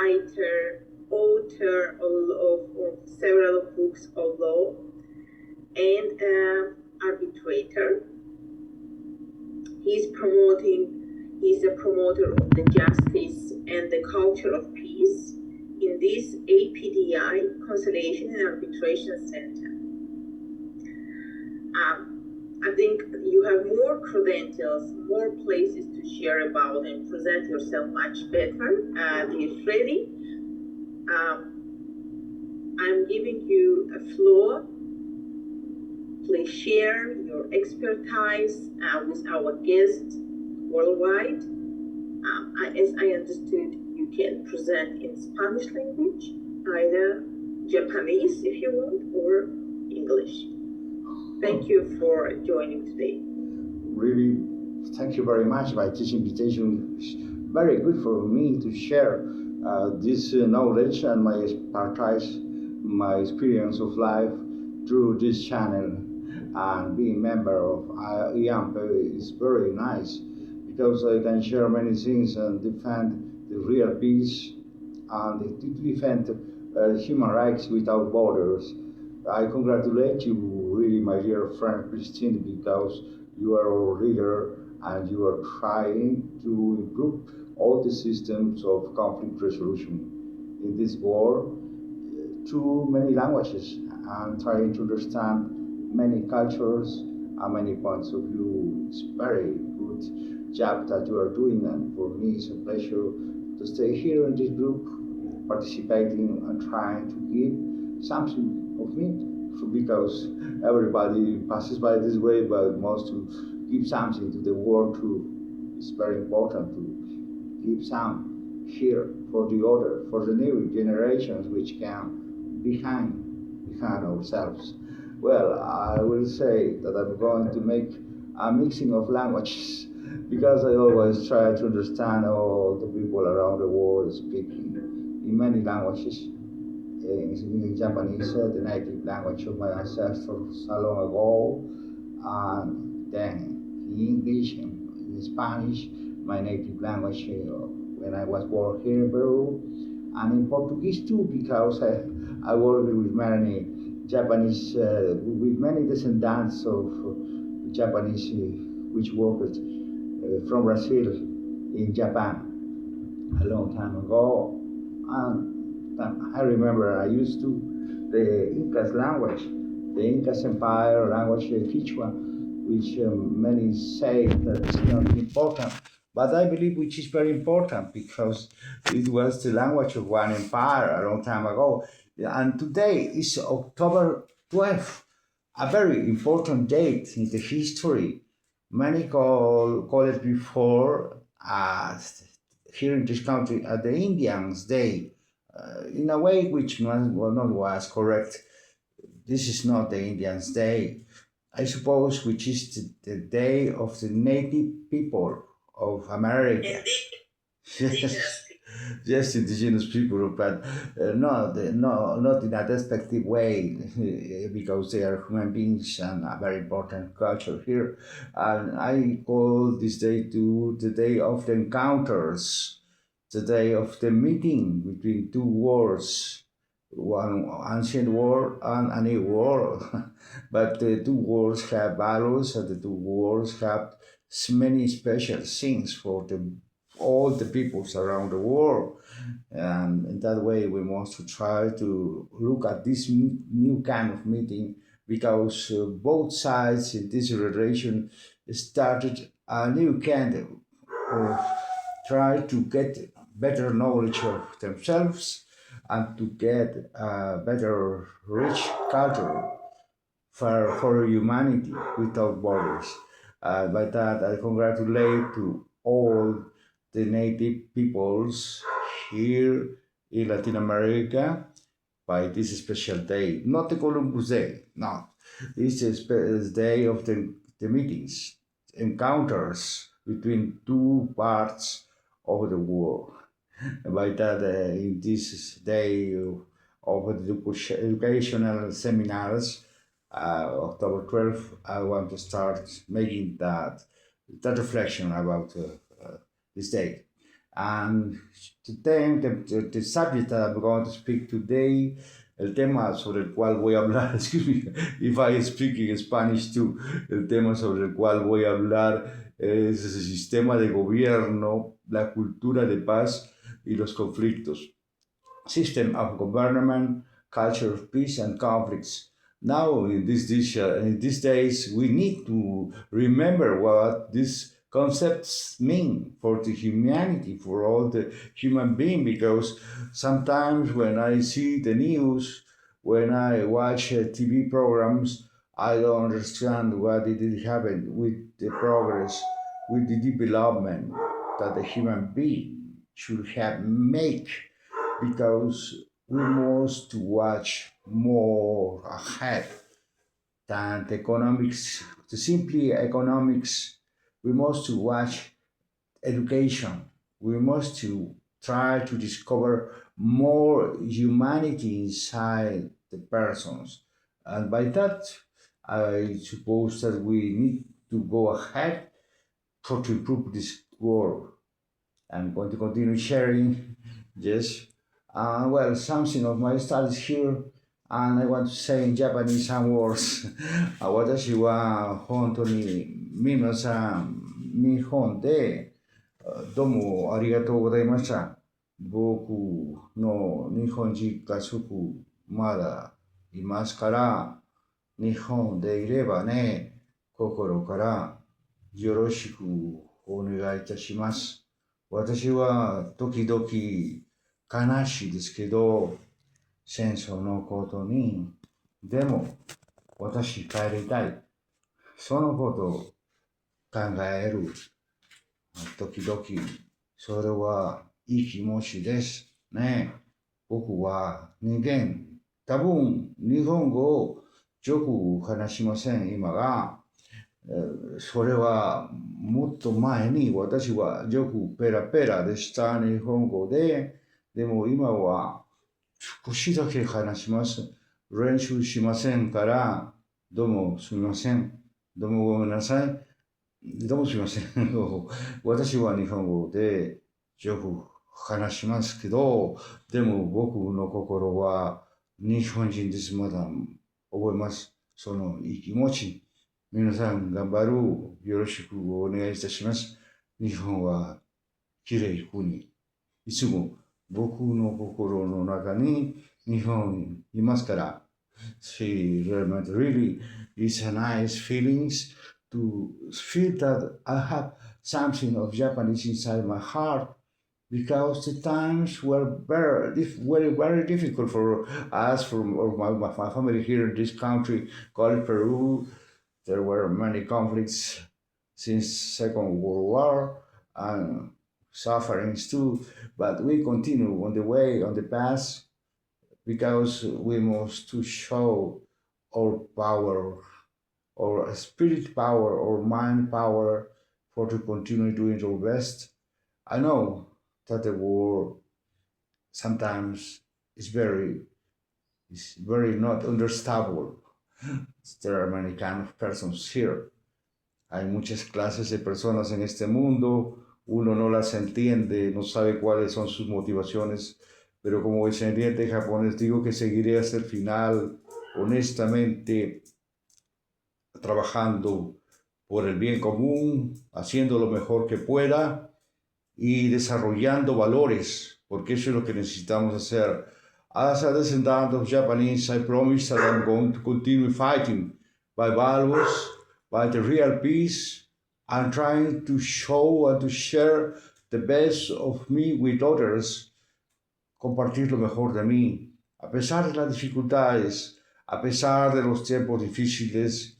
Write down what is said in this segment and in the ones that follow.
writer, author of several books of law, and arbitrator. He's a promoter of the justice and the culture of peace in this APDI, Conciliation and Arbitration Center. I think you have more credentials, more places to share about and present yourself much better. Dear Freddy, I'm giving you a floor. Please share your expertise with our guests worldwide. As I understood, you can present in Spanish language, either Japanese if you want, or English. Thank you for joining today. Really, thank you very much by this invitation. It's very good for me to share this knowledge and my expertise, my experience of life through this channel. And being member of IAMPE is very nice because I can share many things and defend the real peace and defend human rights without borders. I congratulate you, really, my dear friend Christine, because you are our leader and you are trying to improve all the systems of conflict resolution in this world through many languages and trying to understand many cultures and many points of view. It's very good job that you are doing, and for me it's a pleasure to stay here in this group, participating and trying to give something of me, because everybody passes by this way but wants to give something to the world too. It's very important to give some here for the other, for the new generations which come behind ourselves. Well, I will say that I'm going to make a mixing of languages because I always try to understand all the people around the world speaking in many languages. In Japanese, the native language of my ancestors so long ago, and then in English and in Spanish, my native language when I was born here in Peru, and in Portuguese too, because I worked with many Japanese, with many descendants of Japanese which worked from Brazil in Japan a long time ago. And I remember I used to the Incas language, the Incas Empire language, Quechua, which many say that it's not important, but I believe which is very important because it was the language of one empire a long time ago. And today is October 12th, a very important date in the history. Many call it before, here in this country, the Indians' Day. In a way which not was correct. This is not the Indians' Day, I suppose, which is the day of the native people of America. Yes, indigenous people, but not in a despective way, because they are human beings and a very important culture here. And I call this day the day of the encounters, the day of the meeting between two worlds, one ancient world and a new world. But the two worlds have values, and the two worlds have many special things for all the peoples around the world. And in that way, we must try to look at this new kind of meeting, because both sides in this relation started a new kind of try to get better knowledge of themselves and to get a better rich culture for humanity without borders. By that, I congratulate to all the native peoples here in Latin America by this special day. Not the Columbus Day, no. This is the day of the meetings, encounters between two parts of the world. By that, in this day of the educational seminars, October 12th, I want to start making that reflection about this day. And the subject that I'm going to speak today, el tema sobre el cual voy a hablar, excuse me, if I speak in Spanish too, el tema sobre el cual voy a hablar es el sistema de gobierno, la cultura de paz y los conflictos. System of government, culture of peace and conflicts. Now, in these days, we need to remember what these concepts mean for the humanity, for all the human being, because sometimes when I see the news, when I watch TV programs, I don't understand what did happen with the progress, with the development that the human being should have make, because we must watch more ahead than the economics, the simply economics. We must watch education. We must to try to discover more humanity inside the persons. And by that, I suppose that we need to go ahead for to improve this world. I'm going to continue sharing, yes. Well, something of my studies here, and I want to say in Japanese some words. 私は本当に皆さん、日本でどうもありがとうございました。僕の日本人家族まだいますから、日本でいればね、心からよろしくお願いいたします。私は時々悲しいですけど、戦争のことに、でも私帰りたい。そのことを考える。時々、それはいい気持ちですね。僕は人間、多分日本語をよく話しません、今が。それはもっと前に私はよくペラペラでした日本語で、でも今は少しだけ話します。練習しませんから、どうもすみません。どうもごめんなさい。どうもすみません。私は日本語でよく話しますけど、でも僕の心は日本人です。まだ覚えます。そのいい気持ち。皆さん頑張る。よろしくお願いいたします。日本は綺麗な国。いつも僕の心の中に日本いますから。See, really, it's a nice feelings to feel that I have something of Japanese inside my heart, because the times were very difficult for us, for my family here in this country called Peru. There were many conflicts since Second World War and sufferings too, but we continue on the way, on the path, because we must to show our power, our spirit power, our mind power, for to continue doing our best. I know that the war sometimes is very not understandable. There are many kind of persons here. Hay muchas clases de personas en este mundo. Uno no las entiende, no sabe cuáles son sus motivaciones, pero como descendiente japonés digo que seguiré hasta el final, honestamente, trabajando por el bien común, haciendo lo mejor que pueda y desarrollando valores, porque eso es lo que necesitamos hacer. As a descendant of Japanese, I promise that I'm going to continue fighting by values, by the real peace, and trying to show and to share the best of me with others, compartir lo mejor de mí. A pesar de las dificultades, a pesar de los tiempos difíciles,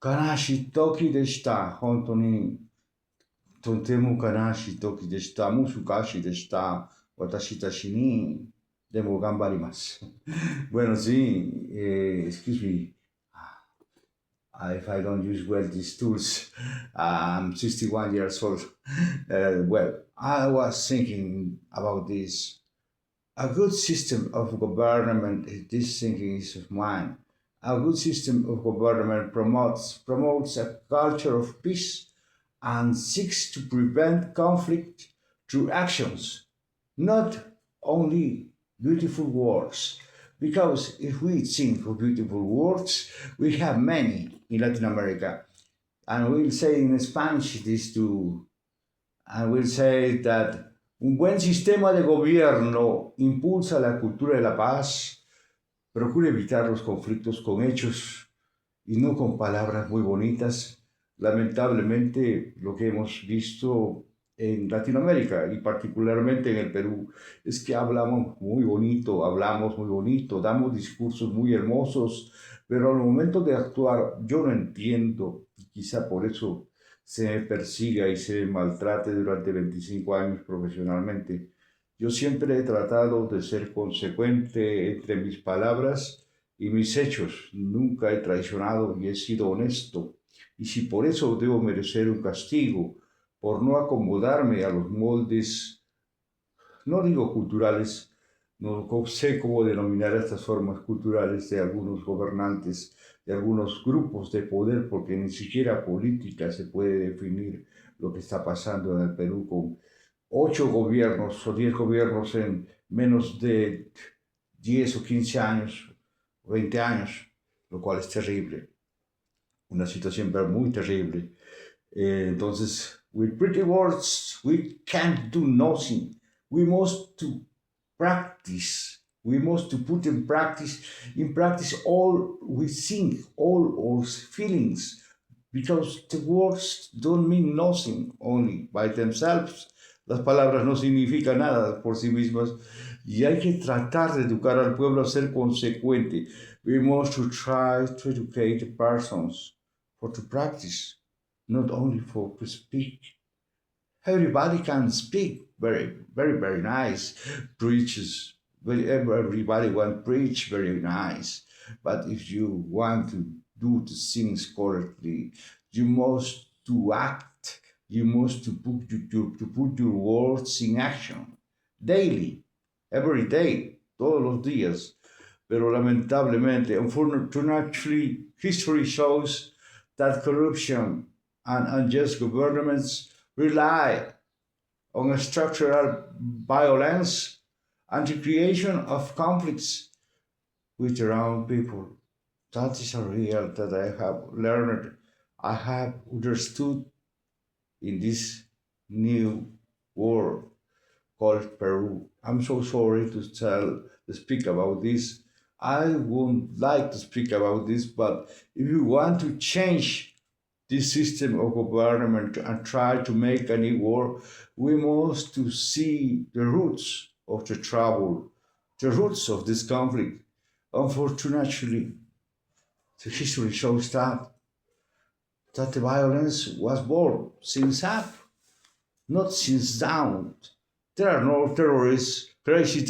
kanashi toki deshita, honto ni totemo kanashi toki deshita, musukashi deshita, watashi tashi ni demo gambarimasu. Bueno, sí, excuse me, if I don't use well these tools. I'm 61 years old. Well, I was thinking about this. A good system of government, this thinking is of mine. A good system of government promotes a culture of peace and seeks to prevent conflict through actions, not only beautiful words. Because if we think of beautiful words, we have many in Latin America. And we'll say in Spanish this too. And we'll say that un buen sistema de gobierno impulsa la cultura de la paz, procura evitar los conflictos con hechos y no con palabras muy bonitas. Lamentablemente, lo que hemos visto en Latinoamérica y particularmente en el Perú es que hablamos muy bonito, damos discursos muy hermosos, pero al momento de actuar yo no entiendo, y quizá por eso se me persiga y se me maltrate durante 25 años profesionalmente. Yo siempre he tratado de ser consecuente entre mis palabras y mis hechos. Nunca he traicionado y he sido honesto. Y si por eso debo merecer un castigo, por no acomodarme a los moldes, no digo culturales, no sé cómo denominar estas formas culturales de algunos gobernantes, de algunos grupos de poder, porque ni siquiera política se puede definir lo que está pasando en el Perú con 8 gobiernos o 10 gobiernos en menos de 10 o 15 años, o 20 años, lo cual es terrible, una situación muy terrible. Entonces, with pretty words, we can't do nothing. We must to practice. We must to put in practice all we think, all our feelings, because the words don't mean nothing only by themselves. Las palabras no significan nada por sí mismas y hay que tratar de educar al pueblo a ser consecuente. We must to try to educate the persons for to practice, not only for to speak. Everybody can speak very nice, preaches, everybody want preach very nice. But if you want to do the things correctly, you must to act, you must to put your words in action, daily, every day, todos los días. Pero lamentablemente, unfortunately, history shows that corruption and unjust governments rely on structural violence and the creation of conflicts with their own people. That is a real that I have learned, I have understood in this new world called Peru. I'm so sorry to speak about this. I wouldn't like to speak about this, but if you want to change this system of government and try to make a new world, we must to see the roots of the trouble, the roots of this conflict. Unfortunately, the history shows that the violence was born since up, not since down. There are no terrorists, crazy